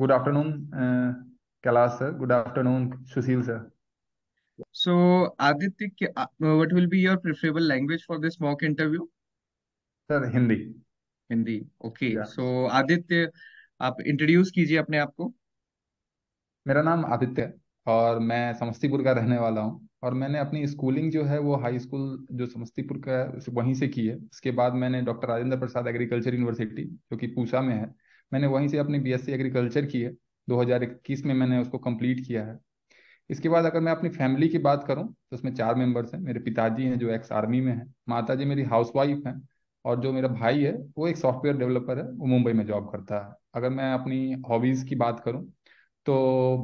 Good afternoon, Kailash sir. Good afternoon, Sushil sir. So, Aditya, what will be your preferable language for this mock interview? Sir Hindi. Hindi. Okay, या सो आदित्य, आप introduce कीजिए अपने आप को। मेरा नाम आदित्य है और मैं समस्तीपुर का रहने वाला हूँ। और मैंने अपनी स्कूलिंग जो है वो हाई स्कूल जो समस्तीपुर का है वहीं से की है। उसके बाद मैंने doctor Rajendra Prasad agriculture university जो कि पूसा में है, मैंने वहीं से अपनी बीएससी एग्रीकल्चर की है। 2021 में मैंने उसको कंप्लीट किया है। इसके बाद अगर मैं अपनी फैमिली की बात करूं तो उसमें 4 मेंबर्स हैं। मेरे पिताजी हैं जो एक्स आर्मी में हैं, माताजी मेरी हाउसवाइफ हैं, और जो मेरा भाई है वो एक सॉफ्टवेयर डेवलपर है, वो मुंबई में जॉब करता है। अगर मैं अपनी हॉबीज़ की बात करूं तो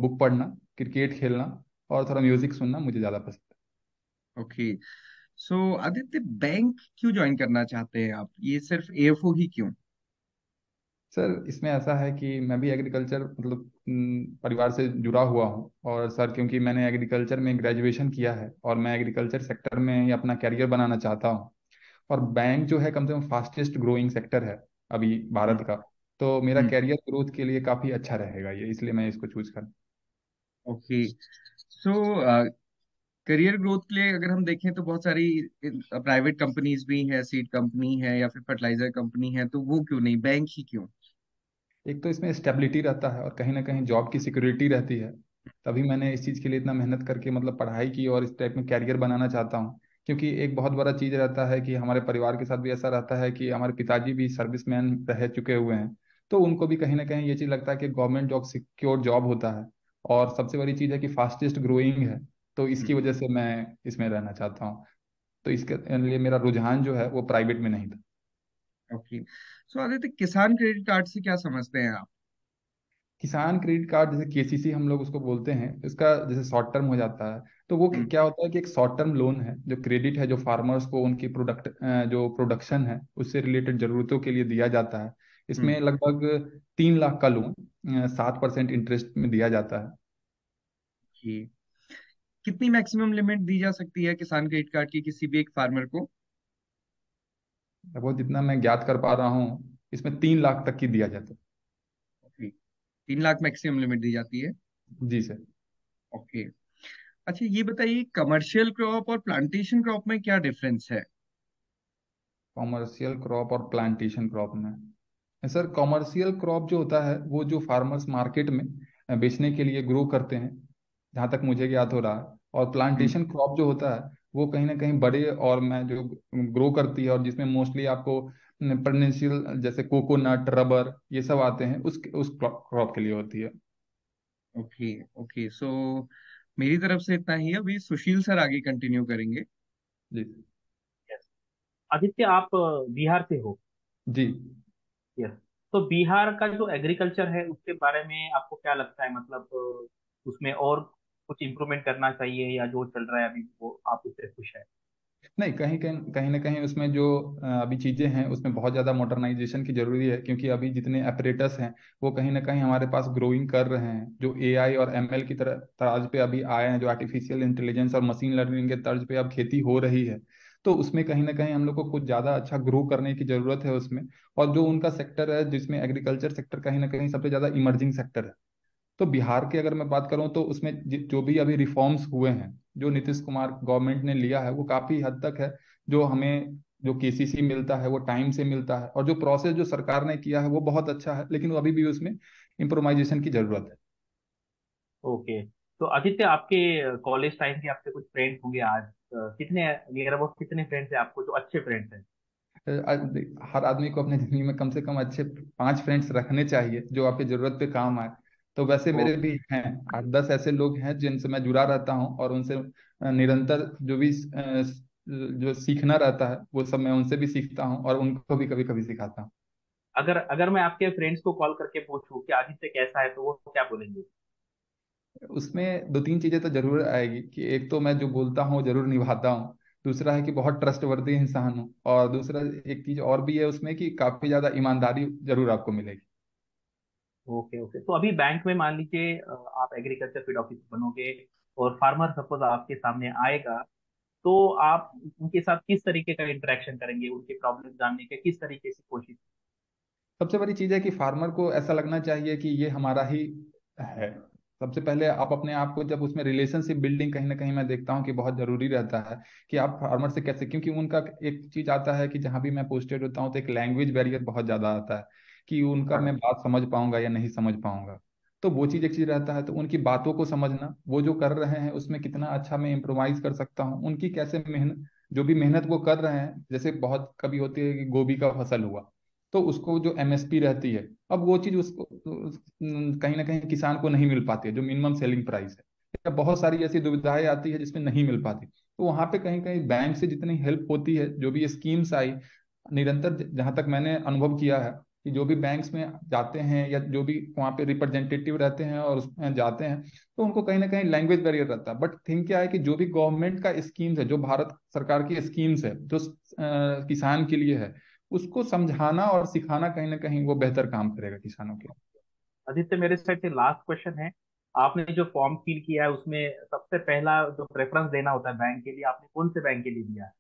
बुक पढ़ना, क्रिकेट खेलना और थोड़ा म्यूजिक सुनना मुझे ज़्यादा पसंद ओके, सो आदित्य, बैंक क्यों ज्वाइन करना चाहते हैं आप? ये सिर्फ एएफओ ही क्यों? है। सर इसमें ऐसा है कि मैं भी एग्रीकल्चर मतलब परिवार से जुड़ा हुआ हूँ, और सर क्योंकि मैंने एग्रीकल्चर में ग्रेजुएशन किया है और मैं एग्रीकल्चर सेक्टर में ही अपना कैरियर बनाना चाहता हूँ। और बैंक जो है कम से कम फास्टेस्ट ग्रोइंग सेक्टर है अभी भारत का। तो मेरा हम्म। कैरियर ग्रोथ के लिए काफ़ी अच्छा रहेगा ये, इसलिए मैं इसको चूज कर। ओके, सो करियर ग्रोथ के लिए अगर हम देखें तो बहुत सारी प्राइवेट कंपनीज भी हैं, सीड कंपनी है या फिर फर्टिलाइजर कंपनी है, तो वो क्यों नहीं, बैंक ही क्यों? एक तो इसमें स्टेबिलिटी रहता है और कहीं ना कहीं जॉब की सिक्योरिटी रहती है। तभी मैंने इस चीज़ के लिए इतना मेहनत करके मतलब पढ़ाई की और इस टाइप में कैरियर बनाना चाहता हूँ। क्योंकि एक बहुत बड़ा चीज़ रहता है कि हमारे परिवार के साथ भी ऐसा रहता है कि हमारे पिताजी भी सर्विसमैन रह चुके हुए हैं। तो उनको भी कहीं ना कहीं ये चीज़ लगता है कि गवर्नमेंट जॉब सिक्योर जॉब होता है। और सबसे बड़ी चीज़ है कि फास्टेस्ट ग्रोइंग है। तो इसकी वजह से मैं इसमें रहना चाहता हूँ। तो इसके लिए मेरा रुझान जो है वो प्राइवेट में नहीं था। ओके, सो आदित्य, किसान क्रेडिट कार्ड से क्या समझते हैं आप? किसान क्रेडिट कार्ड जैसे केसीसी हम लोग उसको बोलते हैं, इसका जैसे शॉर्ट टर्म हो जाता है। तो वो हम्म। क्या होता है कि एक शॉर्ट टर्म लोन है, जो क्रेडिट है जो फार्मर्स को उनकी जो प्रोडक्शन है उससे रिलेटेड जरूरतों के लिए दिया जाता है। हम्म। इसमें लगभग 3 लाख का लोन 7% इंटरेस्ट में दिया जाता है। जी। कितनी मैक्सिमम लिमिट दी जा सकती है किसान क्रेडिट कार्ड की किसी भी एक फार्मर को? वो जितना मैं ज्ञात कर पा रहा हूँ इसमें 3 लाख तक की दिया जाता 3 लाख मैक्सिमम लिमिट दी जाती है। है। जी सर। ओके। अच्छा, ये बताइए, कमर्शियल क्रॉप और प्लांटेशन क्रॉप में क्या डिफरेंस है? कॉमर्शियल क्रॉप और प्लांटेशन क्रॉप में, सर कॉमर्शियल क्रॉप जो होता है वो जो फार्मर्स मार्केट में बेचने के लिए ग्रो करते हैं, जहाँ तक मुझे ज्ञात हो रहा है। और हम्म। प्लांटेशन क्रॉप जो होता है वो कहीं ना कहीं बड़े और मैं जो ग्रो करती है और जिसमें मोस्टली आपको पेनिनसुलर जैसे कोकोनट रबर ये सब आते हैं, उस क्रॉप के लिए होती है। ओके। ओके, सो मेरी तरफ से इतना ही है। अभी सुशील सर आगे कंटिन्यू करेंगे। जी। यस। आदित्य, आप बिहार से हो? जी। यस। तो बिहार का जो एग्रीकल्चर है उसके बारे में आपको क्या लगता है? मतलब उसमें और कुछ इम्प्रूवमेंट करना चाहिए या जो चल रहा है अभी वो आप उससे खुश है? नहीं, कहीं कहीं कहीं ना कहीं उसमें जो अभी चीज़ें हैं उसमें बहुत ज़्यादा मॉडर्नाइजेशन की जरूरी है, क्योंकि अभी जितने एपरेटस हैं वो कहीं ना कहीं हमारे पास ग्रोइंग कर रहे हैं, जो एआई और एमएल की तरह तर्ज पे अभी आए हैं, जो आर्टिफिशियल इंटेलिजेंस और मशीन लर्निंग के तर्ज पे अब खेती हो रही है। तो उसमें कहीं ना कहीं हम लोग को कुछ ज़्यादा अच्छा ग्रो करने की ज़रूरत है उसमें। और जो उनका सेक्टर है जिसमें एग्रीकल्चर सेक्टर कहीं ना कहीं सबसे ज़्यादा इमर्जिंग सेक्टर है। तो बिहार की अगर मैं बात करूं तो उसमें जो भी अभी रिफॉर्म्स हुए हैं जो नीतीश कुमार गवर्नमेंट ने लिया है वो काफी हद तक है। जो हमें जो केसीसी मिलता है वो टाइम से मिलता है, और जो प्रोसेस जो सरकार ने किया है वो बहुत अच्छा है, लेकिन अभी भी उसमें इम्प्रोवाइजेशन की जरूरत है। ओके। तो आदित्य, आपके कॉलेज टाइम के आपके कुछ फ्रेंड्स होंगे आज, कितने नियर अबाउट कितने फ्रेंड्स हैं आपको जो अच्छे फ्रेंड्स हैं? हर आदमी को अपने जिंदगी में कम से कम अच्छे 5 फ्रेंड्स रखने चाहिए जो आपकी जरूरत पे काम आए। तो वैसे ओ, मेरे भी हैं 8-10 ऐसे लोग हैं जिनसे मैं जुड़ा रहता हूँ, और उनसे निरंतर जो भी जो सीखना रहता है वो सब मैं उनसे भी सीखता हूँ और उनको भी कभी कभी सिखाता हूँ। अगर अगर मैं आपके फ्रेंड्स को कॉल करके पूछूं कि आदित्य कैसा है तो वो क्या बोलेंगे? उसमें 2-3 चीजें तो जरूर आएगी कि एक तो मैं जो बोलता हूँ वो जरूर निभाता हूँ। दूसरा है कि बहुत ट्रस्टवर्दी इंसान हूँ, और दूसरा एक चीज और भी है उसमें कि काफी ज्यादा ईमानदारी जरूर आपको मिलेगी। Okay okay. तो अभी बैंक में मान लीजिए आप एग्रीकल्चर फील्ड ऑफिसर बनोगे और फार्मर सपोज आपके सामने आएगा, तो आप उनके साथ किस तरीके का इंटरेक्शन करेंगे? उनके प्रॉब्लम जानने के किस तरीके से कोशिश? सबसे बड़ी चीज है कि फार्मर को ऐसा लगना चाहिए कि ये हमारा ही है। सबसे पहले आप अपने आप को जब उसमें रिलेशनशिप बिल्डिंग कहीं ना कहीं मैं देखता हूँ कि बहुत जरूरी रहता है कि आप फार्मर से कैसे, क्योंकि उनका एक चीज आता है कि जहां भी मैं पोस्टेड होता हूँ तो एक लैंग्वेज बैरियर बहुत ज्यादा आता है कि उनका मैं बात समझ पाऊंगा या नहीं समझ पाऊंगा। तो वो चीज एक चीज रहता है, तो उनकी बातों को समझना, वो जो कर रहे हैं उसमें कितना अच्छा मैं इम्प्रोवाइज कर सकता हूँ, उनकी कैसे मेहनत, जो भी मेहनत वो कर रहे हैं, जैसे बहुत कभी होती है कि गोभी का फसल हुआ तो उसको जो एमएसपी रहती है, अब वो चीज उसको कहीं ना कहीं किसान को नहीं मिल पाती है, जो मिनिमम सेलिंग प्राइस है, या बहुत सारी ऐसी दुविधाएं आती है जिसमें नहीं मिल पाती। तो वहां पे कहीं कहीं बैंक से जितनी हेल्प होती है, जो भी स्कीम्स आई निरंतर, जहां तक मैंने अनुभव किया है कि जो भी बैंक्स में जाते हैं या जो भी वहाँ पे रिप्रेजेंटेटिव रहते हैं और उसमें जाते हैं, तो उनको कहीं ना कहीं लैंग्वेज बैरियर रहता है। बट थिंक क्या है कि जो भी गवर्नमेंट का स्कीम्स है, जो भारत सरकार की स्कीम्स है जो किसान के लिए है, उसको समझाना और सिखाना कहीं ना कहीं वो बेहतर काम करेगा किसानों के। आदित्य, मेरे साइड से लास्ट क्वेश्चन है। आपने जो फॉर्म फिल किया है उसमें सबसे पहला जो प्रेफरेंस देना होता है बैंक के लिए, आपने कौन से बैंक के लिए दिया है?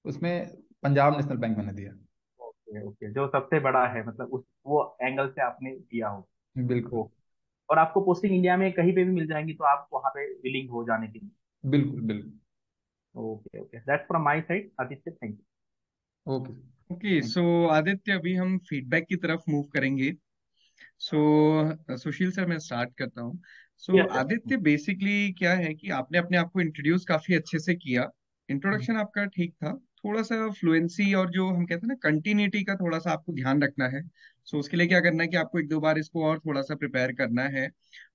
उसमें पंजाब नेशनल बैंक मैंने दिया। ओके ओके, जो सबसे बड़ा है, मतलब उस वो एंगल से आपने दिया हो। बिल्कुल। ओके। और आपको पोस्टिंग इंडिया में कहीं पे भी मिल जाएंगी तो आप वहाँ पे विलिंग हो जाने के लिए? बिल्कुल बिल्कुल। Okay okay, that's from my side Aditya, thank okay. Okay, thank so Aditya अभी हम फीडबैक की तरफ मूव करेंगे। सो सुशील सर, मैं स्टार्ट करता हूँ। You. So yes sir. Aditya, basically क्या है कि आपने अपने आप को इंट्रोड्यूस काफी अच्छे से किया। इंट्रोडक्शन आपका ठीक था। थोड़ा सा फ्लुएंसी और जो हम कहते हैं ना कंटिन्यूटी का थोड़ा सा आपको ध्यान रखना है। सो उसके लिए क्या करना है कि आपको एक दो बार इसको और थोड़ा सा प्रिपेयर करना है,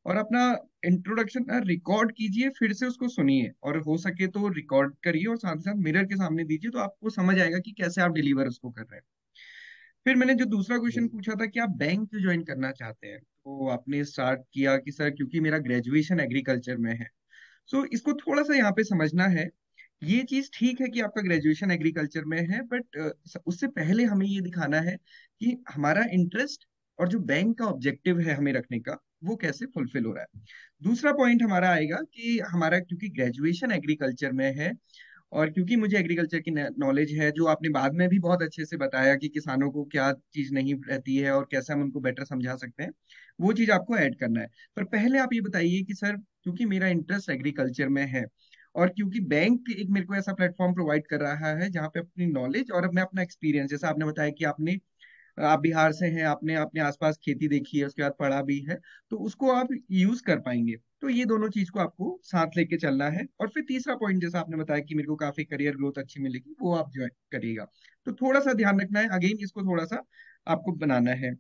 और अपना इंट्रोडक्शन रिकॉर्ड कीजिए, फिर से उसको सुनिए, और हो सके तो रिकॉर्ड करिए और साथ ही साथ मिरर के सामने दीजिए, तो आपको समझ आएगा कि कैसे आप डिलीवर उसको कर रहे हैं। फिर मैंने जो दूसरा क्वेश्चन पूछा था कि आप बैंक क्यों ज्वाइन करना चाहते हैं, तो आपने स्टार्ट किया कि सर क्योंकि मेरा ग्रेजुएशन एग्रीकल्चर में है। सो इसको थोड़ा सा यहाँ पे समझना है। ये चीज ठीक है कि आपका ग्रेजुएशन एग्रीकल्चर में है, बट उससे पहले हमें ये दिखाना है कि हमारा इंटरेस्ट और जो बैंक का ऑब्जेक्टिव है हमें रखने का, वो कैसे फुलफिल हो रहा है। दूसरा पॉइंट हमारा आएगा कि हमारा क्योंकि ग्रेजुएशन एग्रीकल्चर में है, और क्योंकि मुझे एग्रीकल्चर की नॉलेज है, जो आपने बाद में भी बहुत अच्छे से बताया कि किसानों को क्या चीज नहीं रहती है और कैसे हम उनको बेटर समझा सकते हैं, वो चीज आपको ऐड करना है। पर पहले आप ये बताइए कि सर क्योंकि मेरा इंटरेस्ट एग्रीकल्चर में है, और क्योंकि बैंक एक मेरे को ऐसा प्लेटफॉर्म प्रोवाइड कर रहा है जहाँ पे अपनी नॉलेज और मैं अपना एक्सपीरियंस, जैसा आपने बताया कि आप बिहार से हैं, आपने अपने आसपास खेती देखी है, उसके बाद पढ़ा भी है, तो उसको आप यूज कर पाएंगे। तो ये दोनों चीज को आपको साथ लेके चलना है। और फिर तीसरा पॉइंट, जैसा आपने बताया कि मेरे को काफी करियर ग्रोथ अच्छी मिलेगी, वो आप ज्वाइन करिएगा। तो थोड़ा सा ध्यान रखना है, अगेन इसको थोड़ा सा आपको बनाना है।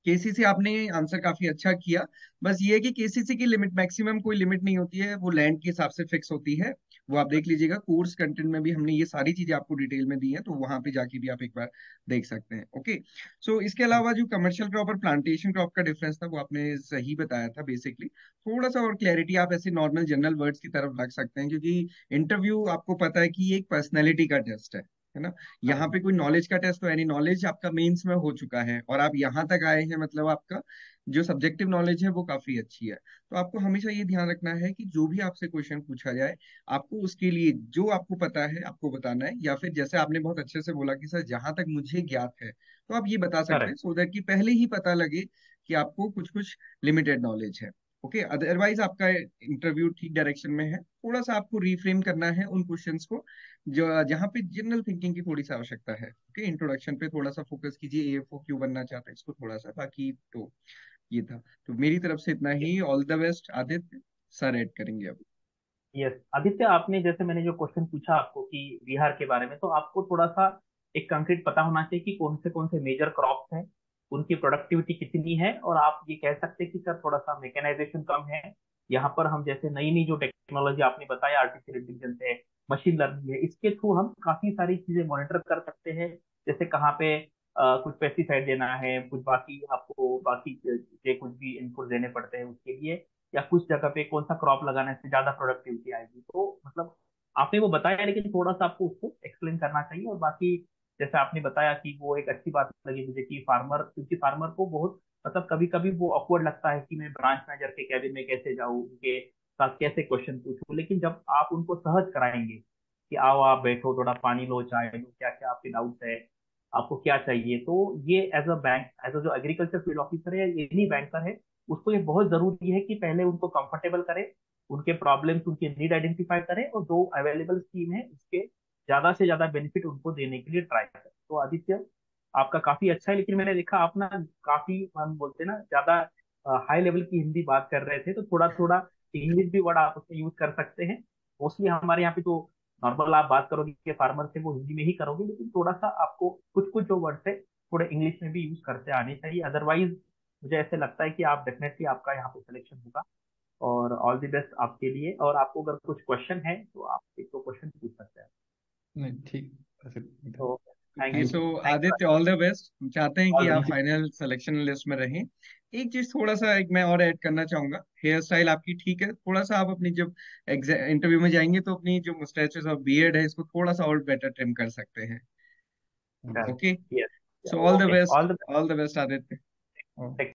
केसीसी आपने आंसर काफी अच्छा किया। बस ये है कि केसीसी की लिमिट, मैक्सिमम कोई लिमिट नहीं होती है, वो लैंड के हिसाब से फिक्स होती है। वो आप देख लीजिएगा, कोर्स कंटेंट में भी हमने ये सारी चीजें आपको डिटेल में दी हैं, तो वहां पे जाके भी आप एक बार देख सकते हैं। ओके। सो इसके अलावा जो कमर्शियल क्रॉप और प्लांटेशन क्रॉप का डिफरेंस था, वो आपने सही बताया था। बेसिकली थोड़ा सा और क्लैरिटी आप ऐसे नॉर्मल जनरल वर्ड्स की तरफ रख सकते हैं, क्योंकि इंटरव्यू आपको पता है कि ये एक पर्सनैलिटी का टेस्ट है ना। यहाँ पे कोई नॉलेज का टेस्ट तो है नहीं, नॉलेज आपका मेंस में हो चुका है और आप यहाँ तक आए हैं, मतलब आपका जो सब्जेक्टिव नॉलेज है वो काफी अच्छी है। तो आपको हमेशा ये ध्यान रखना है कि जो भी आपसे क्वेश्चन पूछा जाए, आपको उसके लिए जो आपको पता है आपको बताना है, या फिर जैसे आपने बहुत अच्छे से बोला कि सर जहां तक मुझे ज्ञात है, तो आप ये बता सकते हैं, करेक्ट। सो दैट कि पहले ही पता लगे कि आपको कुछ कुछ लिमिटेड नॉलेज है। ओके, अदरवाइज आपका इंटरव्यू ठीक डायरेक्शन में है। थोड़ा सा आपको रिफ्रेम करना है उन क्वेश्चंस को जो जहाँ पे जनरल थिंकिंग की थोड़ी सी आवश्यकता है। ओके, इंट्रोडक्शन पे थोड़ा सा फोकस कीजिए, एएफओ क्यों बनना चाहता है इसको थोड़ा सा, बाकी तो ये था। तो मेरी तरफ से इतना ही, all the best Aditya. Sir add करेंगे अब। यस आदित्य, आपने जैसे मैंने जो क्वेश्चन पूछा आपको कि बिहार के बारे में, तो आपको थोड़ा सा एक कंक्रीट पता होना चाहिए कि कौन से मेजर क्रॉप्स हैं, उनकी प्रोडक्टिविटी कितनी है। और आप ये कह सकते हैं कि सर थोड़ा सा मेकेनाइजेशन कम है यहाँ पर। हम जैसे नई नई जो टेक्नोलॉजी आपने बताया, आर्टिफिशियल इंटेलिजेंस है, मशीन लर्निंग है, इसके थ्रू हम काफी सारी चीजें मॉनिटर कर सकते हैं। जैसे कहाँ पे कुछ पेस्टिसाइड देना है, कुछ बाकी आपको बाकी चीजें कुछ भी इनपुट देने पड़ते हैं उसके लिए, या कुछ जगह पे कौन सा क्रॉप लगाने से ज्यादा प्रोडक्टिविटी आएगी। तो मतलब आपने वो बताया, लेकिन थोड़ा सा आपको उसको एक्सप्लेन करना चाहिए। और बाकी जैसे आपने बताया कि वो एक अच्छी बात लगी मुझे कि फार्मर, क्योंकि फार्मर को बहुत मतलब कभी कभी वो ऑकवर्ड लगता है कि मैं ब्रांच मैनेजर के कैबिन में कैसे जाऊँ, उनके साथ कैसे क्वेश्चन पूछूं। लेकिन जब आप उनको सहज कराएंगे कि आओ आप बैठो, थोड़ा पानी लो, चाय लो, क्या क्या आपके डाउट्स है, आपको क्या चाहिए। तो ये as a bank, as a जो एग्रीकल्चर फील्ड ऑफिसर है या एनी बैंकर है, उसको ये बहुत जरूरी है कि पहले उनको कंफर्टेबल करे, उनके प्रॉब्लम्स, उनके नीड आइडेंटिफाई करे, और जो अवेलेबल स्कीम है उसके ज्यादा से ज्यादा बेनिफिट उनको देने के लिए ट्राई करे। तो आदित्य, आपका काफी अच्छा है, लेकिन मैंने देखा आप ना काफी, हम बोलते हैं ना, ज्यादा हाई लेवल की हिंदी बात कर रहे थे, तो थोड़ा थोड़ा इंग्लिश भी वर्ड आप उसमें यूज कर सकते हैं। मोस्टली हमारे यहाँ पे तो नॉर्मल आप बात करोगे कि फार्मर से, वो हिंदी में ही करोगे, लेकिन थोड़ा सा आपको कुछ कुछ जो वर्ड है थोड़े इंग्लिश में भी यूज करते आने चाहिए। अदरवाइज मुझे ऐसे लगता है कि आप डेफिनेटली, आपका यहाँ पे सिलेक्शन होगा। और ऑल द बेस्ट आपके लिए। और आपको अगर कुछ क्वेश्चन है तो आप एक दो क्वेश्चन पूछ सकते हैं। नहीं, ठीक, ऐसे तो thank okay, you. So thank Aditya, all the best. हम चाहते हैं कि यू। आप फाइनल सिलेक्शन लिस्ट में रहें। एक चीज थोड़ा सा एक मैं और ऐड करना चाहूंगा, हेयर स्टाइल आपकी ठीक है, थोड़ा सा आप अपनी जब इंटरव्यू में जाएंगे तो अपनी जो मुस्टैचेस और बियर्ड है इसको थोड़ा सा और बेटर ट्रिम कर सकते हैं। Thank okay, yes. So all the okay, best. All the all the best Aditya. You.